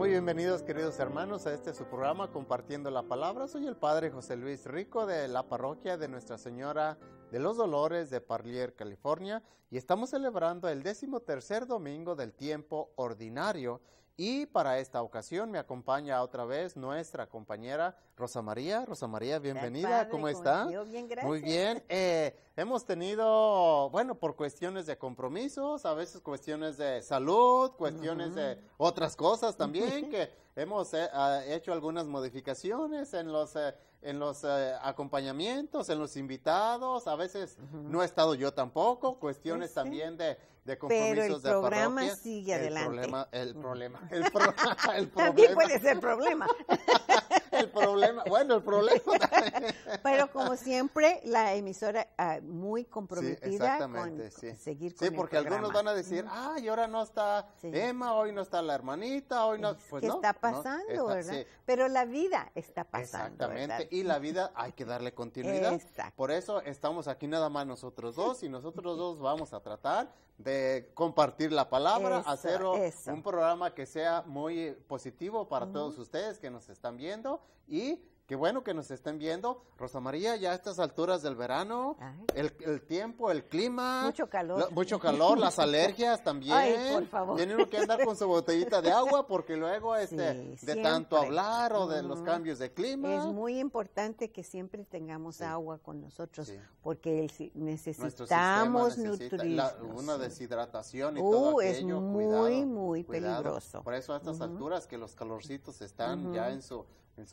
Muy bienvenidos, queridos hermanos, a este su programa Compartiendo la Palabra. Soy el Padre José Luis Rico de la parroquia de Nuestra Señora de los Dolores de Parlier, California, y estamos celebrando el 13º domingo del tiempo ordinario. Y para esta ocasión me acompaña otra vez nuestra compañera Rosa María. Rosa María, bienvenida. Padre, ¿Cómo está? Yo bien, gracias. Muy bien. Hemos tenido, bueno, por cuestiones de compromisos, a veces cuestiones de salud, cuestiones de otras cosas también, que hemos hecho algunas modificaciones en los acompañamientos, en los invitados. A veces no he estado yo tampoco, cuestiones también de compromisos de parroquia. Pero el programa sigue adelante. El problema. También puede ser problema. El problema. Pero como siempre, la emisora muy comprometida con seguir con Sí, porque el programa. algunos van a decir, y ahora no está Emma, hoy no está la hermanita, hoy no. Pues ¿qué no, está pasando, verdad? Sí. Pero la vida está pasando, exactamente, ¿verdad? Y la vida hay que darle continuidad. Exacto. Por eso estamos aquí nada más nosotros dos, y nosotros dos vamos a tratar de compartir la palabra, hacer un programa que sea muy positivo para todos ustedes que nos están viendo, y qué bueno que nos estén viendo. Rosa María, ya a estas alturas del verano, el tiempo, el clima. Mucho calor. Las alergias también. Ay, por favor. Tiene uno que andar con su botellita de agua porque luego de tanto hablar o de los cambios de clima. Es muy importante que siempre tengamos agua con nosotros porque necesitamos nutrirnos. Una deshidratación y todo aquello. Es muy peligroso. Por eso a estas alturas que los calorcitos están ya en su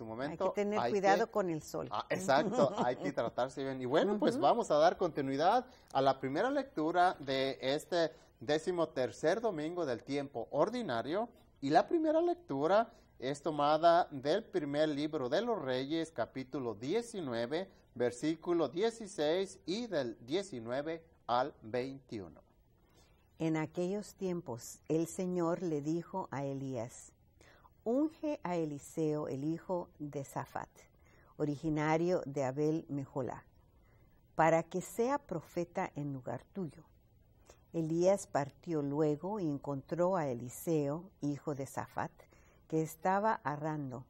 momento. Hay que tener cuidado con el sol. Exacto, hay que tratarse bien. Y bueno, pues vamos a dar continuidad a la primera lectura de este 13º domingo del tiempo ordinario. Y la primera lectura es tomada del primer libro de los Reyes, capítulo 19, versículo 16 y del 19 al 21. En aquellos tiempos el Señor le dijo a Elías: unge a Eliseo, el hijo de Safat, originario de Abel Meholá, para que sea profeta en lugar tuyo. Elías partió luego y encontró a Eliseo, hijo de Safat, que estaba arando.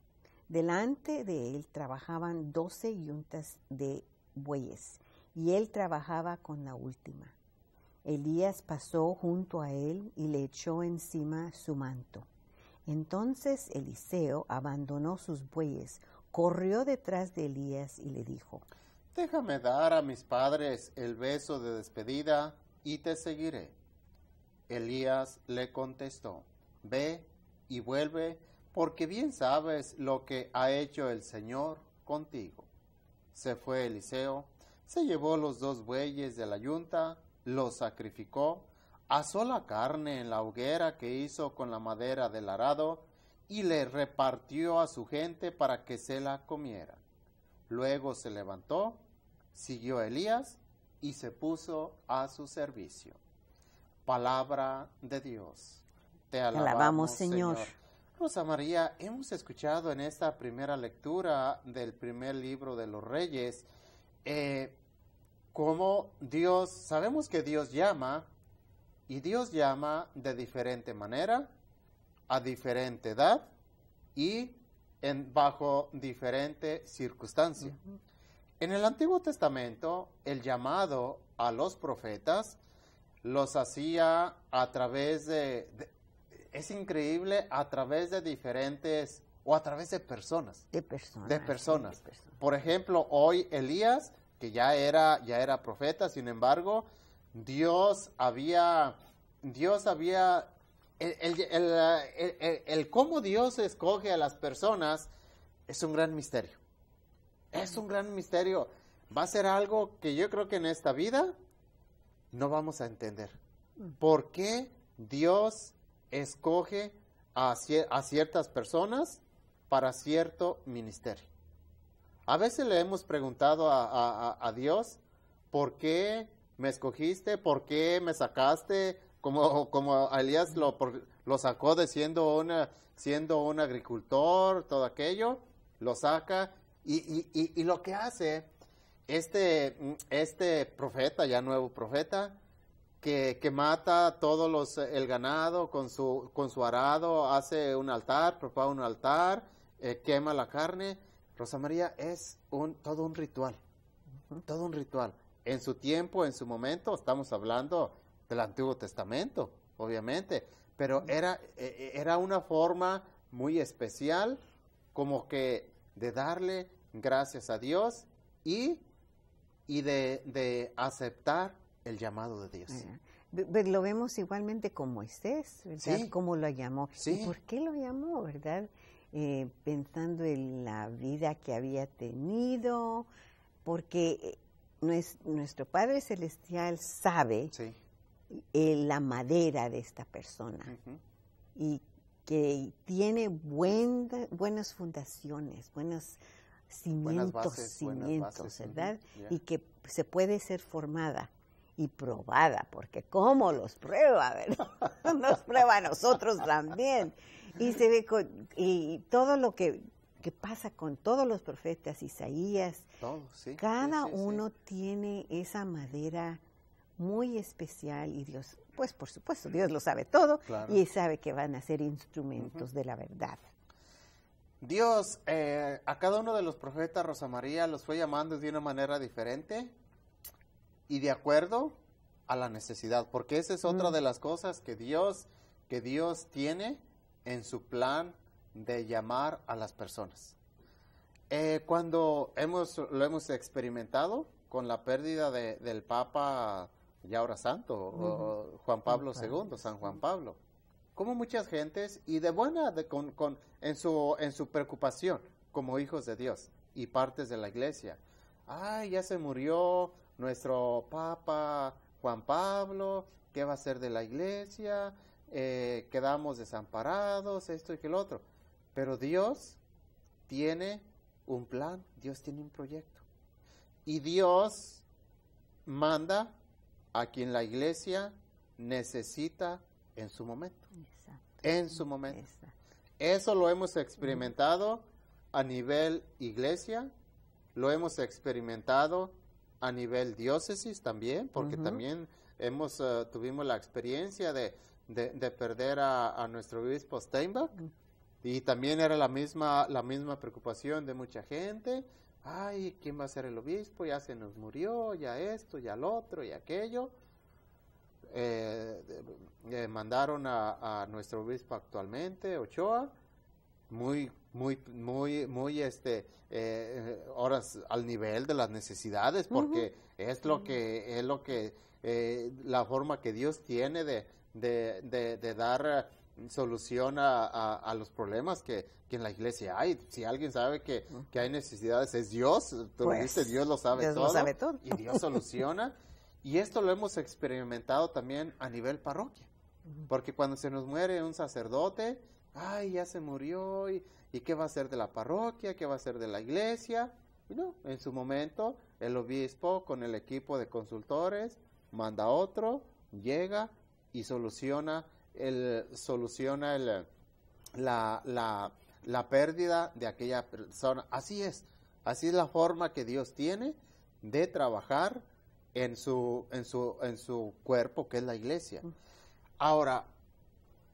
Delante de él trabajaban 12 yuntas de bueyes, y él trabajaba con la última. Elías pasó junto a él y le echó encima su manto. Entonces Eliseo abandonó sus bueyes, corrió detrás de Elías y le dijo: déjame dar a mis padres el beso de despedida y te seguiré. Elías le contestó: ve y vuelve, porque bien sabes lo que ha hecho el Señor contigo. Se fue Eliseo, se llevó los 2 bueyes de la yunta, los sacrificó, asó la carne en la hoguera que hizo con la madera del arado y le repartió a su gente para que se la comiera. Luego se levantó, siguió a Elías y se puso a su servicio. Palabra de Dios. Te alabamos, Señor. Rosa María, hemos escuchado en esta primera lectura del primer libro de los Reyes cómo Dios, sabemos que Dios llama, y Dios llama de diferente manera, a diferente edad y bajo diferente circunstancia. En el Antiguo Testamento, el llamado a los profetas los hacía a través es increíble, a través de diferentes, o a través de personas. De personas. Por ejemplo, hoy Elías, que ya era profeta, sin embargo, Dios había el cómo Dios escoge a las personas es un gran misterio. Es un gran misterio. Va a ser algo que yo creo que en esta vida no vamos a entender. ¿Por qué Dios escoge a ciertas personas para cierto ministerio? A veces le hemos preguntado a Dios, ¿por qué me escogiste? ¿Por qué me sacaste? Como a Elías lo sacó de siendo un agricultor, todo aquello, lo saca y lo que hace este profeta, ya nuevo profeta, que mata todos el ganado con su arado, hace un altar, prepara un altar, quema la carne. Rosa María es todo un ritual, todo un ritual. En su tiempo, en su momento, estamos hablando del Antiguo Testamento, obviamente, pero era una forma muy especial, como que de darle gracias a Dios y de aceptar el llamado de Dios. Lo vemos igualmente con Moisés, ¿verdad? Sí. Cómo lo llamó. Sí. ¿Y por qué lo llamó, verdad? Pensando en la vida que había tenido, porque nuestro Padre Celestial sabe Sí. La madera de esta persona y que tiene buenas fundaciones, buenos cimientos, ¿verdad? Y que se puede ser formada y probada, porque ¿cómo los prueba, verdad? Nos prueba a nosotros también. Y se ve y todo lo que pasa con todos los profetas, Isaías, cada uno tiene esa madera muy especial y Dios, pues por supuesto, Dios lo sabe todo, claro, y sabe que van a ser instrumentos de la verdad. Dios a cada uno de los profetas, Rosa María, los fue llamando de una manera diferente y de acuerdo a la necesidad, porque esa es otra de las cosas que Dios tiene en su plan de llamar a las personas. Cuando lo hemos experimentado con la pérdida del Papa, ya ahora santo, Juan Pablo II, San Juan Pablo, como muchas gentes, y en su preocupación como hijos de Dios y partes de la iglesia, ya se murió nuestro Papa Juan Pablo, ¿qué va a ser de la iglesia? Quedamos desamparados, esto y que lo otro. Pero Dios tiene un plan, Dios tiene un proyecto. Y Dios manda a quien la iglesia necesita en su momento. Exacto. En su momento. Exacto. Eso lo hemos experimentado a nivel iglesia, lo hemos experimentado a nivel diócesis también, porque también tuvimos la experiencia de perder a nuestro obispo Steinbach, y también era la misma preocupación de mucha gente. ¿Quién va a ser el obispo? Ya se nos murió, ya esto, ya lo otro, y aquello. Mandaron a nuestro obispo actualmente, Ochoa, horas al nivel de las necesidades, porque es lo que la forma que Dios tiene de dar solución a los problemas que en la iglesia hay. Si alguien sabe que hay necesidades, es Dios. Tú pues, dices, Dios lo sabe Dios todo. Lo sabe todo. Y Dios soluciona. Y esto lo hemos experimentado también a nivel parroquia. Porque cuando se nos muere un sacerdote, ya se murió, y ¿qué va a hacer de la parroquia? ¿Qué va a hacer de la iglesia? Y no, en su momento, el obispo con el equipo de consultores manda otro, llega y soluciona la pérdida de aquella persona. Así es la forma que Dios tiene de trabajar en su cuerpo, que es la iglesia. Ahora,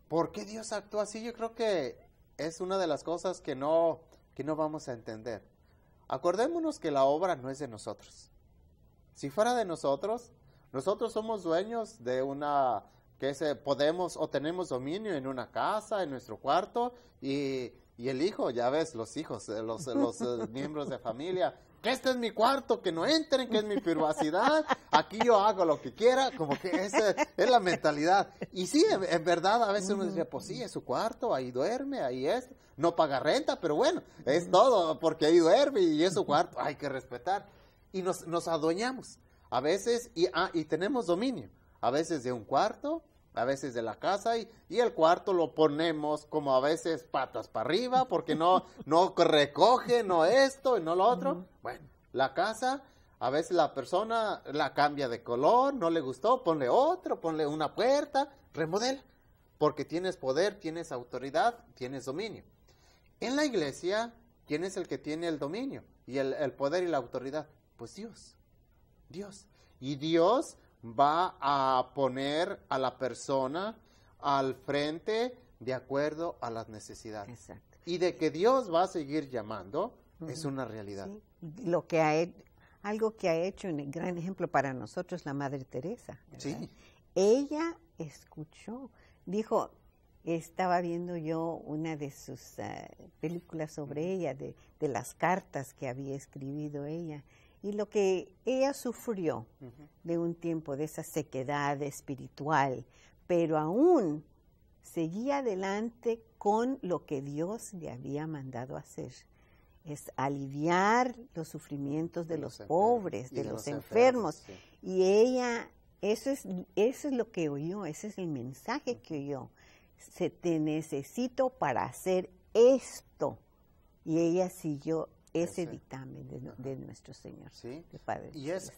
¿por qué Dios actúa así? Yo creo que es una de las cosas que no vamos a entender. Acordémonos que la obra no es de nosotros. Si fuera de nosotros somos dueños de podemos o tenemos dominio en una casa, en nuestro cuarto, y el hijo, ya ves, los hijos, los miembros de familia, que este es mi cuarto, que no entren, que es mi privacidad, aquí yo hago lo que quiera, como que esa es la mentalidad. Y sí, en verdad, a veces uno dice, pues sí, es su cuarto, ahí duerme, ahí es, no paga renta, pero bueno, es todo, porque ahí duerme y es su cuarto, hay que respetar. Y nos adueñamos, a veces, y tenemos dominio, a veces de un cuarto, a veces de la casa, y el cuarto lo ponemos como a veces patas para arriba, porque no recoge, no esto y no lo otro. Bueno, la casa, a veces la persona la cambia de color, no le gustó, ponle otro, ponle una puerta, remodela, porque tienes poder, tienes autoridad, tienes dominio. En la iglesia, ¿quién es el que tiene el dominio y el poder y la autoridad? Pues Dios. Y Dios va a poner a la persona al frente de acuerdo a las necesidades. Exacto. Y de que Dios va a seguir llamando, es una realidad. Sí. Algo que ha hecho un gran ejemplo para nosotros la Madre Teresa, ¿verdad? Sí. Ella escuchó, dijo, estaba viendo yo una de sus películas sobre ella, de las cartas que había escribido ella, y lo que ella sufrió de un tiempo de esa sequedad espiritual, pero aún seguía adelante con lo que Dios le había mandado hacer. Es aliviar los sufrimientos de los pobres, de los enfermos. Sí. Y ella, eso es lo que oyó, ese es el mensaje que oyó. Te necesito para hacer esto. Y ella siguió ese dictamen de nuestro Señor, sí. de Padre Y es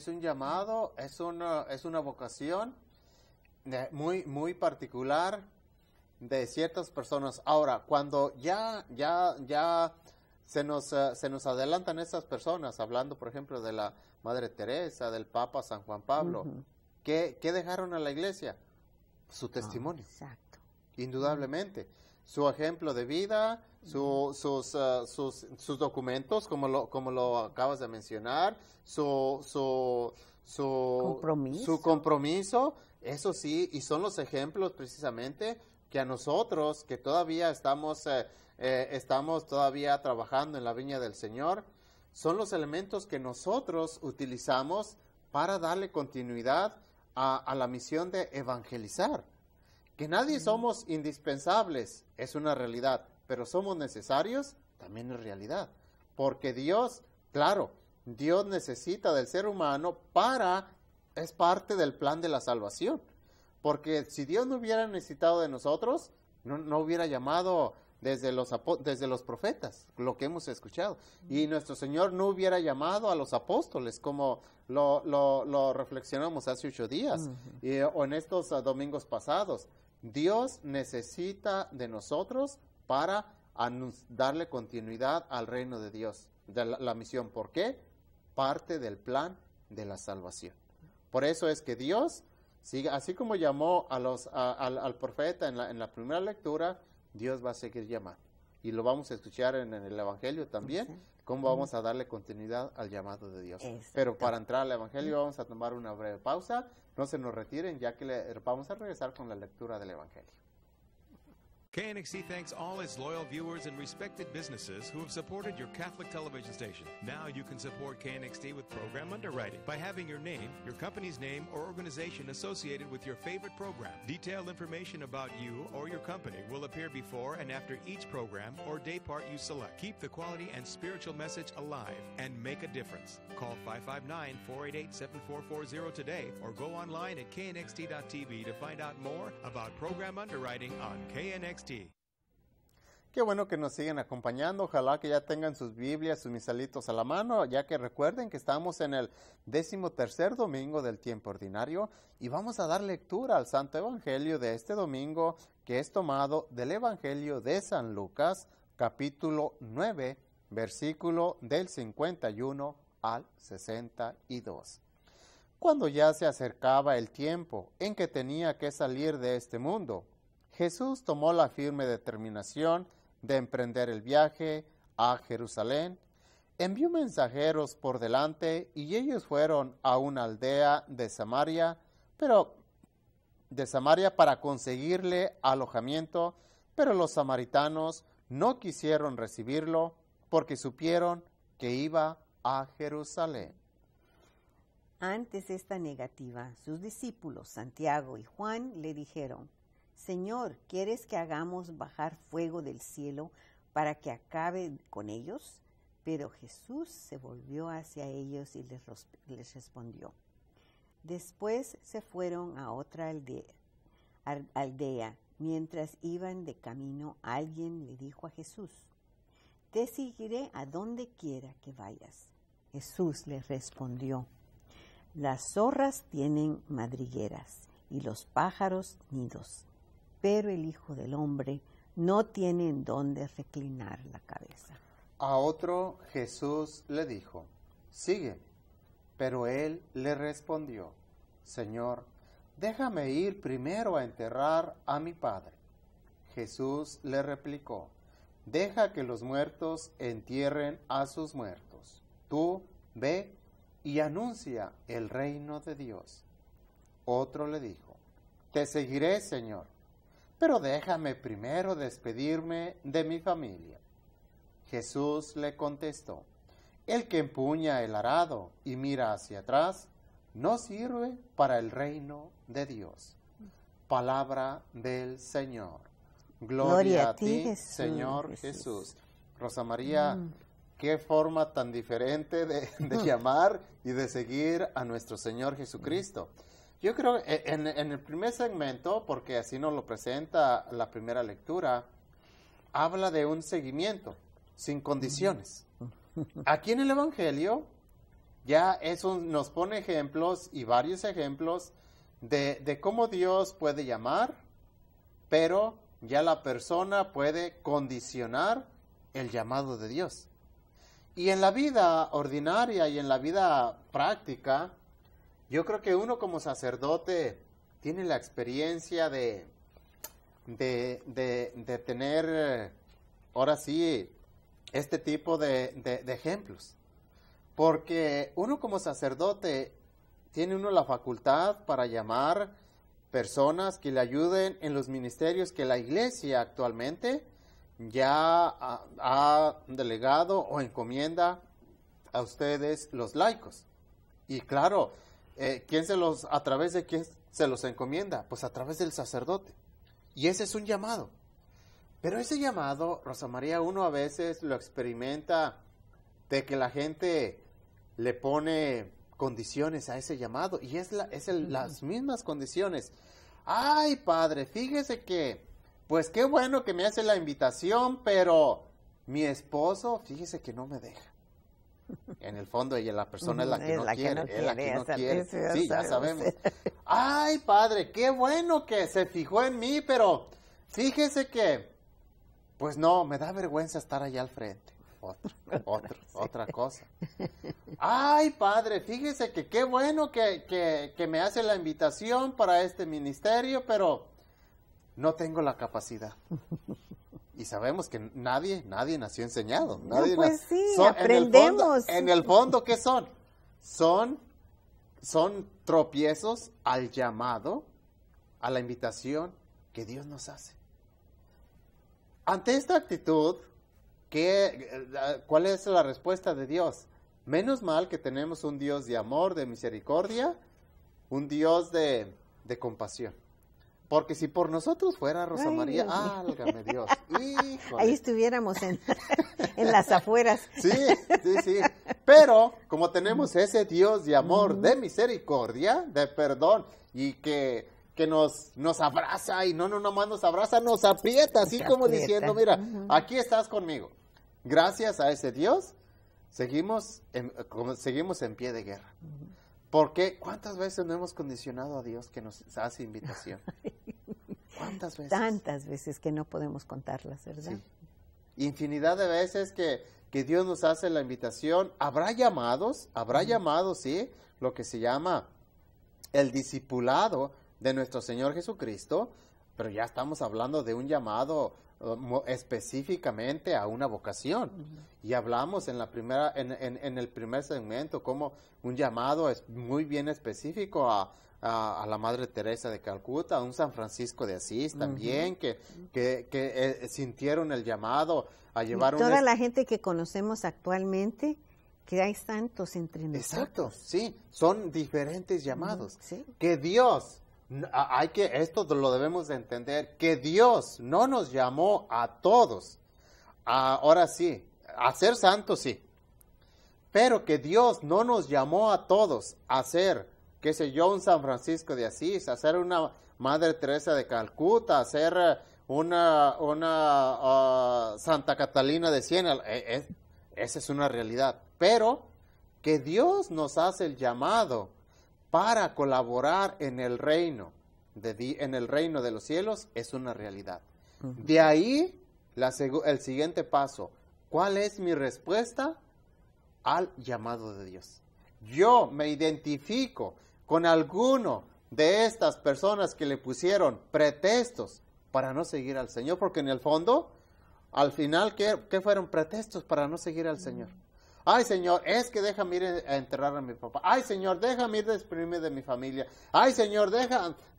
un llamado, es una vocación muy particular de ciertas personas. Ahora, cuando ya se nos adelantan estas personas, hablando, por ejemplo, de la Madre Teresa, del Papa San Juan Pablo, ¿qué dejaron a la iglesia? Su testimonio. Exacto. Indudablemente. Su ejemplo de vida, sus documentos, como lo acabas de mencionar, su compromiso, eso sí, y son los ejemplos precisamente que a nosotros, que todavía estamos todavía trabajando en la viña del Señor, son los elementos que nosotros utilizamos para darle continuidad a la misión de evangelizar. Que nadie somos indispensables es una realidad, pero somos necesarios también es realidad. Porque Dios, claro, Dios necesita del ser humano es parte del plan de la salvación. Porque si Dios no hubiera necesitado de nosotros, no hubiera llamado desde los profetas, lo que hemos escuchado. Y nuestro Señor no hubiera llamado a los apóstoles, como lo reflexionamos hace 8 días, o en estos domingos pasados. Dios necesita de nosotros para darle continuidad al reino de Dios, de la misión. ¿Por qué? Parte del plan de la salvación. Por eso es que Dios, así como llamó al profeta en la primera lectura, Dios va a seguir llamando. Y lo vamos a escuchar en el Evangelio también, cómo vamos a darle continuidad al llamado de Dios. Exacto. Pero para entrar al Evangelio vamos a tomar una breve pausa. No se nos retiren, ya que vamos a regresar con la lectura del Evangelio. KNXT thanks all its loyal viewers and respected businesses who have supported your Catholic television station. Now you can support KNXT with program underwriting by having your name, your company's name, or organization associated with your favorite program. Detailed information about you or your company will appear before and after each program or day part you select. Keep the quality and spiritual message alive and make a difference. Call 559-488-7440 today or go online at knxt.tv to find out more about program underwriting on KNXT. Qué bueno que nos siguen acompañando. Ojalá que ya tengan sus Biblias, sus misalitos a la mano, ya que recuerden que estamos en el 13º domingo del tiempo ordinario y vamos a dar lectura al Santo Evangelio de este domingo, que es tomado del Evangelio de San Lucas, capítulo 9, versículo del 51 al 62. Cuando ya se acercaba el tiempo en que tenía que salir de este mundo, Jesús tomó la firme determinación de emprender el viaje a Jerusalén. Envió mensajeros por delante y ellos fueron a una aldea de Samaria para conseguirle alojamiento, pero los samaritanos no quisieron recibirlo porque supieron que iba a Jerusalén. Antes de esta negativa, sus discípulos Santiago y Juan le dijeron: Señor, ¿quieres que hagamos bajar fuego del cielo para que acabe con ellos? Pero Jesús se volvió hacia ellos y les respondió. Después se fueron a otra aldea. Mientras iban de camino, alguien le dijo a Jesús: Te seguiré a donde quiera que vayas. Jesús les respondió: Las zorras tienen madrigueras y los pájaros nidos, pero el Hijo del Hombre no tiene en dónde reclinar la cabeza. A otro Jesús le dijo: Sigue. Pero él le respondió: Señor, déjame ir primero a enterrar a mi padre. Jesús le replicó, deja que los muertos entierren a sus muertos. Tú ve y anuncia el reino de Dios. Otro le dijo, te seguiré, Señor, pero déjame primero despedirme de mi familia. Jesús le contestó, el que empuña el arado y mira hacia atrás, no sirve para el reino de Dios. Palabra del Señor. Gloria a ti, Jesús, Señor Jesús. Rosa María, qué forma tan diferente de llamar y de seguir a nuestro Señor Jesucristo. Yo creo en el primer segmento, porque así nos lo presenta la primera lectura, habla de un seguimiento sin condiciones. Aquí en el Evangelio ya nos pone ejemplos y varios ejemplos de cómo Dios puede llamar, pero ya la persona puede condicionar el llamado de Dios. Y en la vida ordinaria y en la vida práctica, yo creo que uno como sacerdote tiene la experiencia de tener, ahora sí, este tipo de ejemplos. Porque uno como sacerdote tiene uno la facultad para llamar personas que le ayuden en los ministerios que la iglesia actualmente ya ha delegado o encomienda a ustedes los laicos. Y claro, ¿a través de quién se los encomienda? Pues a través del sacerdote. Y ese es un llamado. Pero ese llamado, Rosa María, uno a veces lo experimenta de que la gente le pone condiciones a ese llamado, y las mismas condiciones. Ay, padre, fíjese que, pues qué bueno que me hace la invitación, pero mi esposo, fíjese que no me deja. En el fondo ella, la persona es la que no quiere. Sí, ya sabemos. Ay, padre, qué bueno que se fijó en mí, pero fíjese que, pues no, me da vergüenza estar allá al frente. Otra cosa. Ay, padre, fíjese que qué bueno que me hace la invitación para este ministerio, pero no tengo la capacidad. Y sabemos que nadie nació enseñado. Pues sí, aprendemos. En el fondo, ¿qué son? Son tropiezos al llamado, a la invitación que Dios nos hace. Ante esta actitud, ¿cuál es la respuesta de Dios? Menos mal que tenemos un Dios de amor, de misericordia, un Dios de compasión. Porque si por nosotros fuera, Rosa María, álgame Dios, híjole. Ahí estuviéramos en las afueras. Sí. Pero como tenemos ese Dios de amor, de misericordia, de perdón, y que nos abraza, y no nomás nos abraza, nos aprieta, así como diciendo, mira, aquí estás conmigo. Gracias a ese Dios, seguimos en pie de guerra. Porque ¿cuántas veces no hemos condicionado a Dios que nos hace invitación? ¿Cuántas veces? Tantas veces que no podemos contarlas, ¿verdad? Sí. Infinidad de veces que Dios nos hace la invitación. Habrá llamados, sí, lo que se llama el discipulado de nuestro Señor Jesucristo, pero ya estamos hablando de un llamado específicamente a una vocación. Y hablamos en el primer segmento como un llamado es muy bien específico a la Madre Teresa de Calcuta, a un San Francisco de Asís también, que sintieron el llamado a llevar toda la gente que conocemos actualmente, que hay santos entre nosotros. Exacto, sí, son diferentes llamados. Sí. Que Dios, esto lo debemos de entender, que Dios no nos llamó a todos, ahora sí, a ser santos, sí, pero que Dios no nos llamó a todos a ser, qué sé yo, un San Francisco de Asís, a ser una Madre Teresa de Calcuta, a ser una Santa Catalina de Siena. Esa es una realidad, pero que Dios nos hace el llamado para colaborar en el reino de los cielos es una realidad. De ahí el siguiente paso. ¿Cuál es mi respuesta al llamado de Dios? Yo me identifico con alguno de estas personas que le pusieron pretextos para no seguir al Señor? Porque en el fondo, al final, ¿qué fueron pretextos para no seguir al Señor? Ay, Señor, es que déjame ir a enterrar a mi papá. Ay, Señor, déjame ir a despedirme de mi familia. Ay, Señor,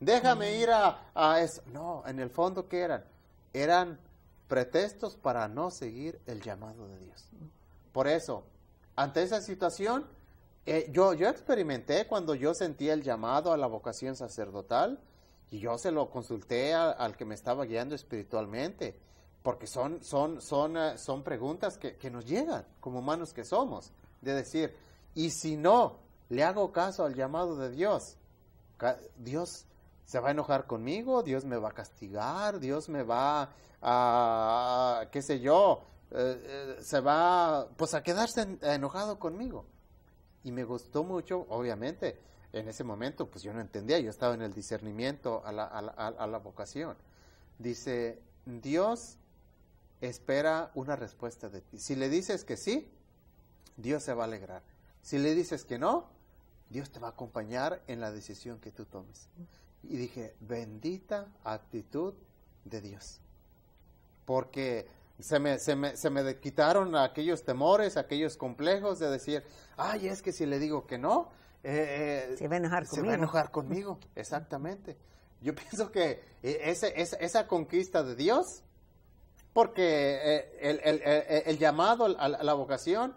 déjame ir a eso. No, en el fondo, ¿qué eran? Eran pretextos para no seguir el llamado de Dios. Por eso, ante esa situación, yo experimenté cuando yo sentía el llamado a la vocación sacerdotal, y yo se lo consulté al que me estaba guiando espiritualmente, porque son preguntas que nos llegan como humanos que somos, de decir, y si no le hago caso al llamado de Dios, Dios se va a enojar conmigo, Dios me va a castigar, Dios me va a qué sé yo, se va pues a quedarse enojado conmigo. Y me gustó mucho, obviamente, en ese momento, pues yo no entendía, yo estaba en el discernimiento a la vocación. Dice, Dios espera una respuesta de ti. Si le dices que sí, Dios se va a alegrar. Si le dices que no, Dios te va a acompañar en la decisión que tú tomes. Y dije, bendita actitud de Dios. Porque se me quitaron aquellos temores, aquellos complejos de decir, ay, es que si le digo que no, se va a enojar conmigo. Se va a enojar conmigo, exactamente. Yo pienso que esa conquista de Dios, porque el llamado a la vocación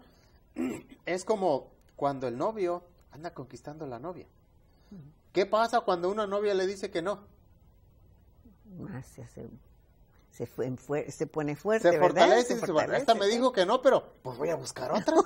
es como cuando el novio anda conquistando a la novia. ¿Qué pasa cuando una novia le dice que no? Más se pone fuerte, se fortalece, ¿verdad? Esta me dijo que no, pero pues voy a buscar otra.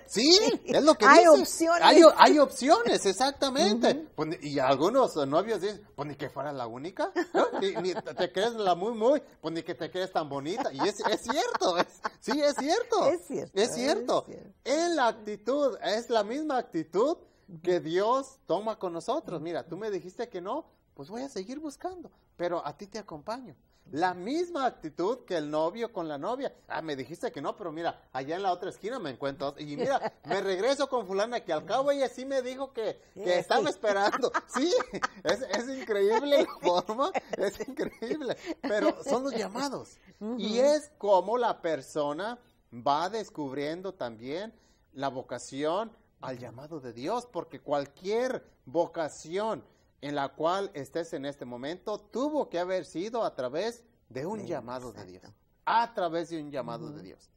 Sí, es lo que hay dice. Opciones. Hay opciones, exactamente. Pues, y algunos novios dicen, pues ni que fuera la única, ¿no? Ni te crees la muy, pues ni que te crees tan bonita. Y es cierto, sí, es cierto. Es cierto. En la actitud, es la misma actitud que Dios toma con nosotros. Mira, tú me dijiste que no, pues voy a seguir buscando, pero a ti te acompaño. La misma actitud que el novio con la novia. Ah, me dijiste que no, pero mira, allá en la otra esquina me encuentro. Y mira, me regreso con fulana, que al cabo ella sí me dijo que estaba esperando. Sí, es increíble la forma, es increíble. Pero son los llamados. Y es como la persona va descubriendo también la vocación al llamado de Dios, porque cualquier vocación en la cual estés en este momento, tuvo que haber sido a través de un llamado de Dios. A través de un llamado de Dios.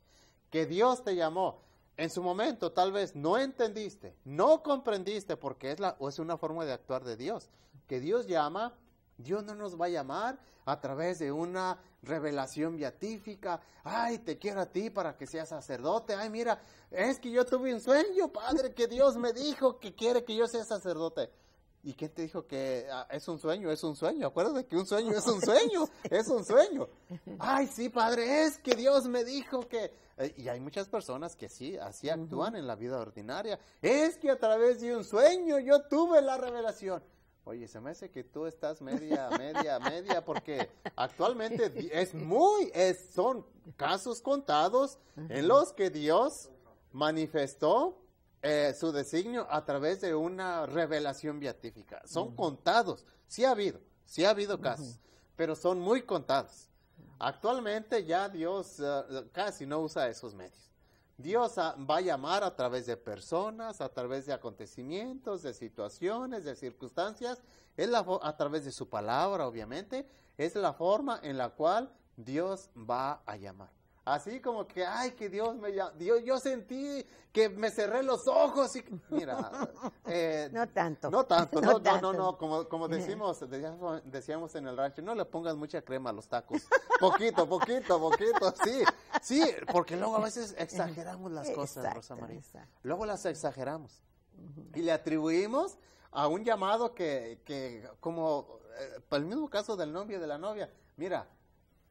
Que Dios te llamó. En su momento tal vez no entendiste, no comprendiste, porque es una forma de actuar de Dios. Que Dios llama, Dios no nos va a llamar a través de una revelación beatífica. Ay, te quiero a ti para que seas sacerdote. Ay, mira, es que yo tuve un sueño, Padre, que Dios me dijo que quiere que yo sea sacerdote. ¿Y quién te dijo que es un sueño? Es un sueño. Acuérdate que un sueño es un sueño. Es un sueño. Ay, sí, Padre, es que Dios me dijo que... y hay muchas personas que sí, así actúan en la vida ordinaria. Es que a través de un sueño yo tuve la revelación. Oye, se me hace que tú estás media, porque actualmente son casos contados en los que Dios manifestó su designio a través de una revelación beatífica. Son contados, sí ha habido casos, pero son muy contados. Actualmente ya Dios casi no usa esos medios. Dios va a llamar a través de personas, a través de acontecimientos, de situaciones, de circunstancias, a través de su palabra, obviamente, es la forma en la cual Dios va a llamar. Así como que, ay, que Dios me llama, yo sentí que me cerré los ojos y, mira, no tanto, como decíamos en el rancho, no le pongas mucha crema a los tacos, poquito, sí, porque luego a veces exageramos las cosas, Rosa María, luego las exageramos y le atribuimos a un llamado que como el mismo caso del novio y de la novia, mira,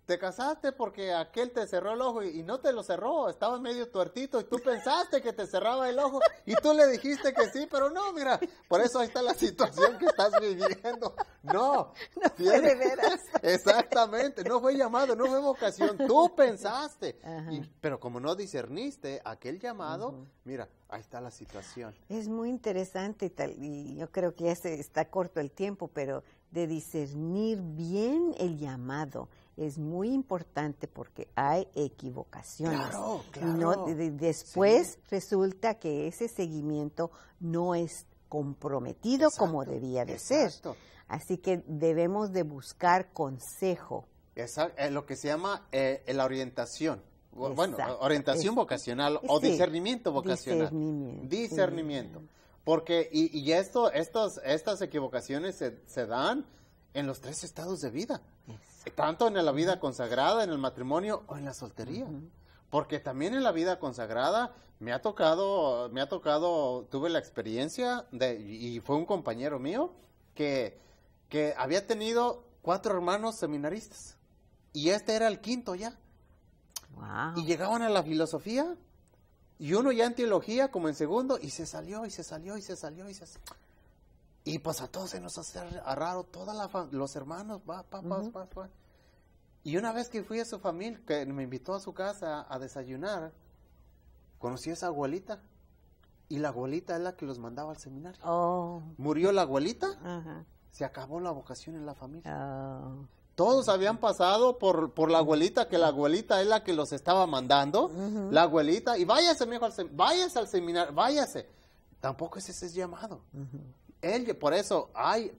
te casaste porque aquel te cerró el ojo y no te lo cerró, estaba medio tuertito y tú pensaste que te cerraba el ojo y tú le dijiste que sí, pero no, mira, por eso ahí está la situación que estás viviendo. No, No fue de veras. Exactamente, no fue llamado, no fue vocación, tú pensaste, Ajá. pero como no discerniste aquel llamado, mira, ahí está la situación. Es muy interesante y yo creo que ya está corto el tiempo, pero de discernir bien el llamado es muy importante porque hay equivocaciones. Claro, Y no, después resulta que ese seguimiento no es comprometido Exacto, como debía de ser. exacto. Así que debemos de buscar consejo. Lo que se llama la orientación. Bueno, Exacto. orientación vocacional o Sí, discernimiento vocacional. Discernimiento. Porque, estas equivocaciones se dan en los 3 estados de vida. Tanto en la vida consagrada, en el matrimonio o en la soltería. Porque también en la vida consagrada me ha tocado, tuve la experiencia y fue un compañero mío que había tenido 4 hermanos seminaristas. Y este era el 5º ya. Wow. Y llegaban a la filosofía, y uno ya en teología, como en segundo, y se salió. Y pues a todos se nos hace raro, los hermanos, va. Y una vez que fui a su familia, que me invitó a su casa a desayunar, conocí a esa abuelita, y la abuelita es la que los mandaba al seminario. Oh. Murió la abuelita, Ajá. se acabó la vocación en la familia. Oh. Todos habían pasado por la abuelita, que la abuelita es la que los estaba mandando, la abuelita, y váyase, mijo, váyase al seminario, váyase. Tampoco es ese llamado. Por eso,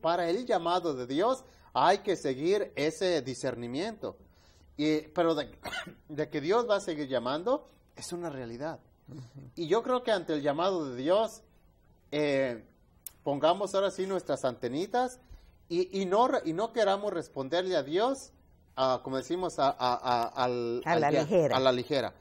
para el llamado de Dios, hay que seguir ese discernimiento. Pero de que Dios va a seguir llamando, es una realidad. Y yo creo que ante el llamado de Dios, pongamos ahora sí nuestras antenitas, y no queramos responderle a Dios, como decimos, a la ligera.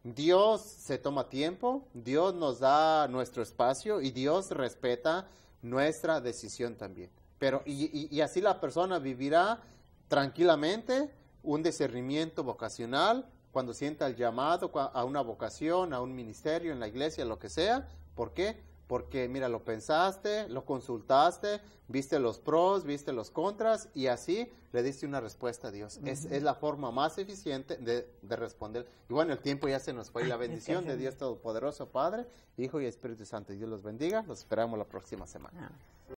Dios se toma tiempo, Dios nos da nuestro espacio y Dios respeta nuestra decisión también. Pero y así la persona vivirá tranquilamente un discernimiento vocacional cuando sienta el llamado a una vocación, a un ministerio en la iglesia, lo que sea. ¿Por qué? Porque, mira, lo pensaste, lo consultaste, viste los pros, viste los contras, y así le diste una respuesta a Dios. Es la forma más eficiente de responder. Y bueno, el tiempo ya se nos fue, y la bendición de Dios Todopoderoso, Padre, Hijo y Espíritu Santo. Dios los bendiga. Los esperamos la próxima semana.